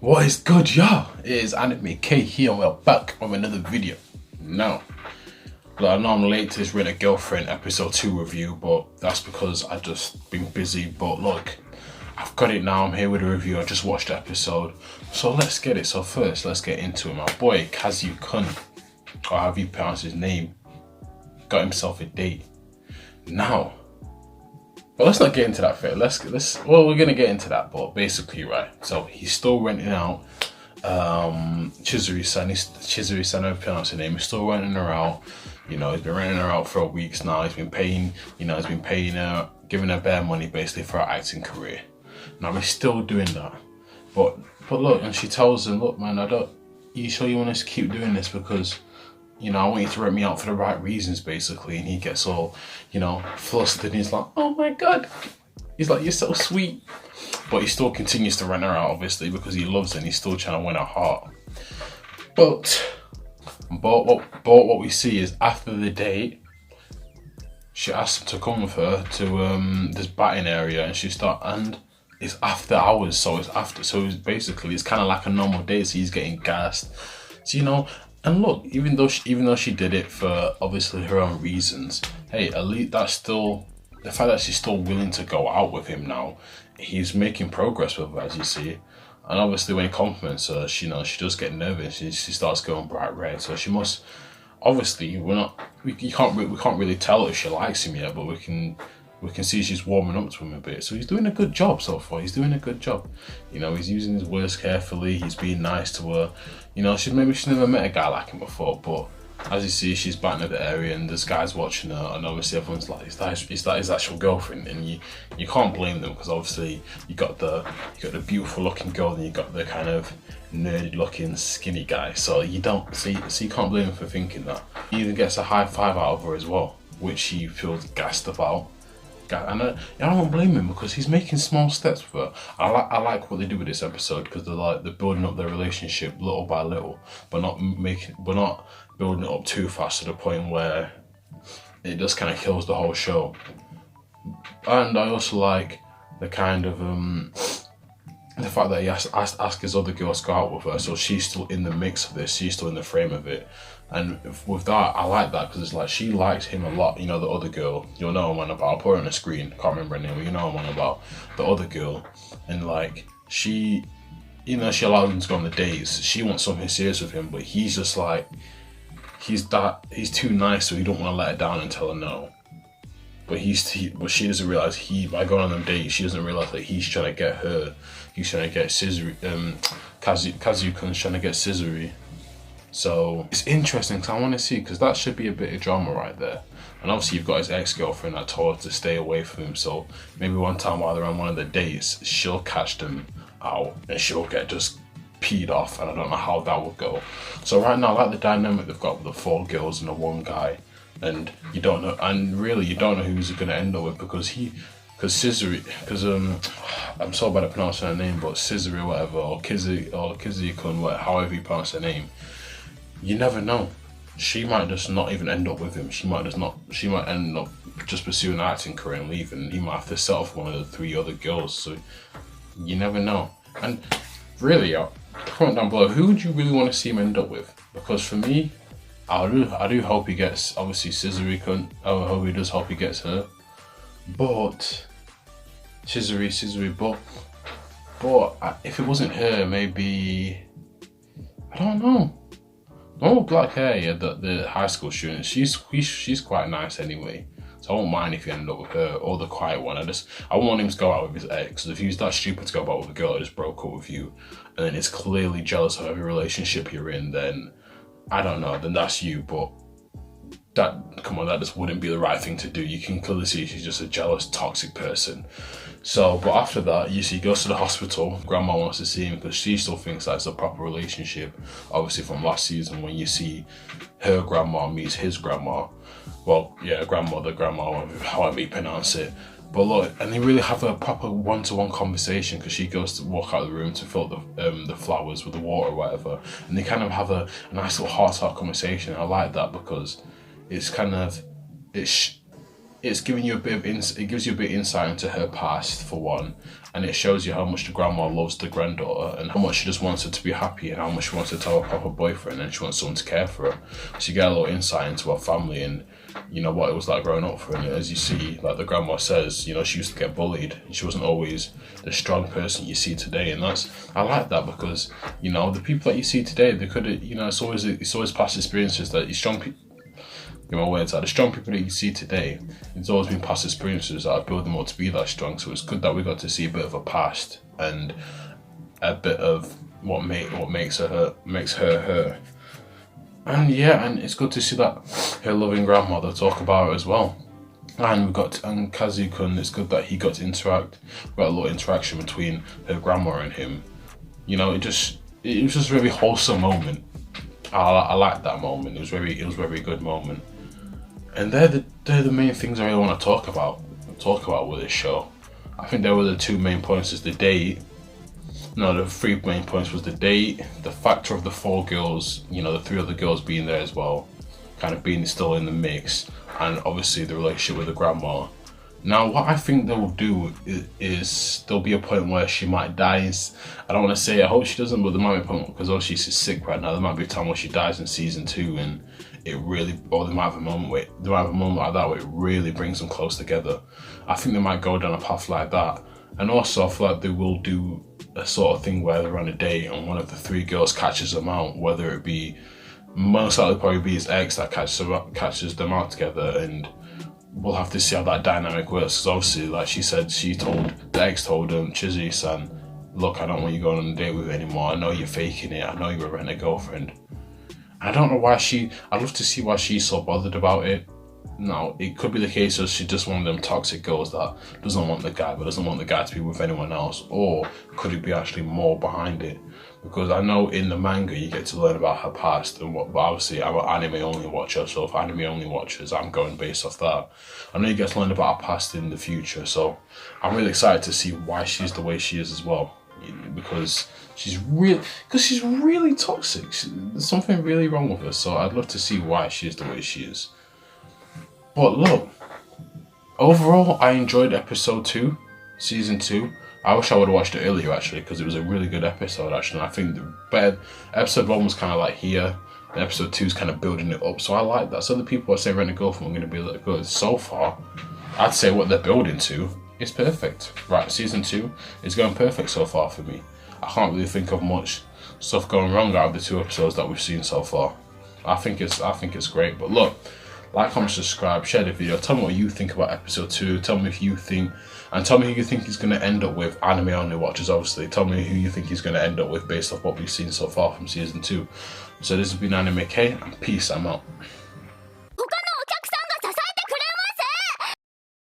What is good, y'all? It is animek here and we're back with another video. Now, look, I know I'm late to this Rent a Girlfriend episode 2 review, but that's because I've just been busy. But look, I've got it now. I'm here with a review. I just watched the episode. So let's get it. So first, let's get into it. My boy, Kazu Kun, or however you pronounce his name, got himself a date. Now, but let's not get into that first. Well, we're gonna get into that, but basically, right. So he's still renting out Chizuru-san, I pronounce his name. He's still renting her out. You know, he's been renting her out for weeks now. He's been paying her, giving her bare money basically for her acting career. Now he's still doing that. But look, and she tells him, look, man, you sure you want us to keep doing this? Because, you know, I want you to rent me out for the right reasons, basically. And he gets all, you know, flustered and he's like, oh my God. He's like, you're so sweet. But he still continues to rent her out, obviously, because he loves her and he's still trying to win her heart. But what we see is after the date, she asks him to come with her to this batting area and it's after hours, so it's kind of like a normal date, so he's getting gassed. So, you know, and look, even though she did it for obviously her own reasons, hey, at least that's still the fact that she's still willing to go out with him now. He's making progress with her, as you see. And obviously when he compliments her, she does get nervous. She starts going bright red. So she must, obviously, we can't really tell if she likes him yet, but we can see she's warming up to him a bit. So he's doing a good job so far. He's doing a good job. You know, he's using his words carefully. He's being nice to her. You know, she's never met a guy like him before, but as you see, she's batting at the area and this guy's watching her, and obviously everyone's like, is that his actual girlfriend? And you can't blame them, because obviously you got the beautiful looking girl and you got the kind of nerdy looking skinny guy. So you can't blame him for thinking that. He even gets a high five out of her as well, which he feels gassed about. And I don't blame him, because he's making small steps with her. I like what they do with this episode, because they're building up their relationship little by little, but not building it up too fast to the point where it just kind of kills the whole show. And I also like the kind of the fact that he asked his other girls to go out with her, so she's still in the mix of this, she's still in the frame of it. And with that, I like that, because it's like she likes him a lot. You know, the other girl, you'll know what I'm on about. I'll put her on the screen, can't remember her name, but you know what I'm on about. The other girl, and like she allows him to go on the dates. She wants something serious with him, but he's just like, he's too nice, so he don't want to let her down and tell her no. But she doesn't realize by going on them dates, she doesn't realize that he's trying to get her. He's trying to get Scissor. Kazu-kun's trying to get Scissor. So it's interesting, because I want to see, because that should be a bit of drama right there. And obviously you've got his ex-girlfriend that told her to stay away from him. So maybe one time while they're on one of the dates, she'll catch them out and she'll get just peed off, and I don't know how that will go. So right now, I like the dynamic they've got with the 4 girls and the 1 guy, and you don't know who he's going to end up with, because I'm so bad at pronouncing her name, but Scissor or whatever, or Kizzy-kun, however you pronounce her name, you never know. She might just not even end up with him. She might end up just pursuing an acting career and leave, and he might have to settle for one of the 3 other girls. So you never know. And really, comment down below, who would you really want to see him end up with? Because for me, I do hope he gets, obviously, Scissor-kun. I hope he does hope he gets her. But Scissor, but if it wasn't her, maybe, I don't know. Oh, black hair, yeah, the high school student. She's quite nice anyway. So I won't mind if you end up with her, or the quiet one. I want him to go out with his ex. Because if he was that stupid to go out with a girl that just broke up with you, and then is clearly jealous of every relationship you're in, then I don't know. Then that's you. But that just wouldn't be the right thing to do. You can clearly see she's just a jealous, toxic person. So, but after that, you see, he goes to the hospital. Grandma wants to see him because she still thinks that's a proper relationship. Obviously from last season, when you see her grandma meets his grandma. Well, yeah, grandmother, however you pronounce it. But look, and they really have a proper one-to-one conversation, because she goes to walk out of the room to fill the flowers with the water or whatever. And they kind of have a nice little heart-to-heart conversation. I like that, because it's kind of, it's giving you a bit of it gives you a bit of insight into her past for one, and it shows you how much the grandma loves the granddaughter and how much she just wants her to be happy and how much she wants her to have a proper boyfriend and she wants someone to care for her. So you get a little insight into her family and, you know, what it was like growing up for her. And as you see, like the grandma says, you know, she used to get bullied and she wasn't always the strong person you see today. And I like that because, you know, the people that you see today, they could, you know, it's always past experiences that strong people. In my words, like the strong people that you see today, it's always been past experiences that have built them up to be that strong. So it's good that we got to see a bit of a past and a bit of what makes her her. And yeah, and it's good to see that her loving grandmother talk about her as well. And Kazu-kun, it's good that he got to interact. We got a little interaction between her grandma and him. You know, it was just a very wholesome moment. I liked that moment. It was a very good moment. And they're the main things I really want to talk about with this show. I think there were the two main points: is the date. No, the three main points was the date, the factor of the four girls, you know, the three other girls being there as well, kind of being still in the mix, and obviously the relationship with the grandma. Now, what I think they will do is there'll be a point where she might die. I don't want to say I hope she doesn't, but there might be a point because obviously she's sick right now. There might be a time where she dies in season 2, and they might have a moment like that where it really brings them close together. I think they might go down a path like that, and also I feel like they will do a sort of thing where they're on a date and one of the three girls catches them out, whether it be most likely probably be his ex that catches them out together, and we'll have to see how that dynamic works. Because obviously, like she said, the ex told him, Chizuyi-san, look, I don't want you going on a date with me anymore. I know you're faking it. I know you're a rented girlfriend. I don't know why I'd love to see why she's so bothered about it. Now, it could be the case of she's just one of them toxic girls that doesn't want the guy, but doesn't want the guy to be with anyone else. Or could it be actually more behind it? Because I know in the manga you get to learn about her past and but obviously I'm an anime only watcher, so for anime only watchers, I'm going based off that. I know you get to learn about her past in the future, so I'm really excited to see why she's the way she is as well. Because she's really toxic. There's something really wrong with her, so I'd love to see why she is the way she is. But look, overall, I enjoyed episode 2, season 2. I wish I would have watched it earlier actually, because it was a really good episode actually. And I think episode 1 was kind of like here, and episode 2 is kind of building it up. So I like that. So the people that say Rent a Girlfriend are going to be like good. So far, I'd say what they're building to is perfect. Right, season 2 is going perfect so far for me. I can't really think of much stuff going wrong out of the 2 episodes that we've seen so far. I think it's great. But look, like, comment, subscribe, share the video. Tell me what you think about episode 2. Tell me who you think he's going to end up with. Anime only watchers, obviously. Tell me who you think he's going to end up with based off what we've seen so far from season 2. So this has been Animek, and peace. I'm out.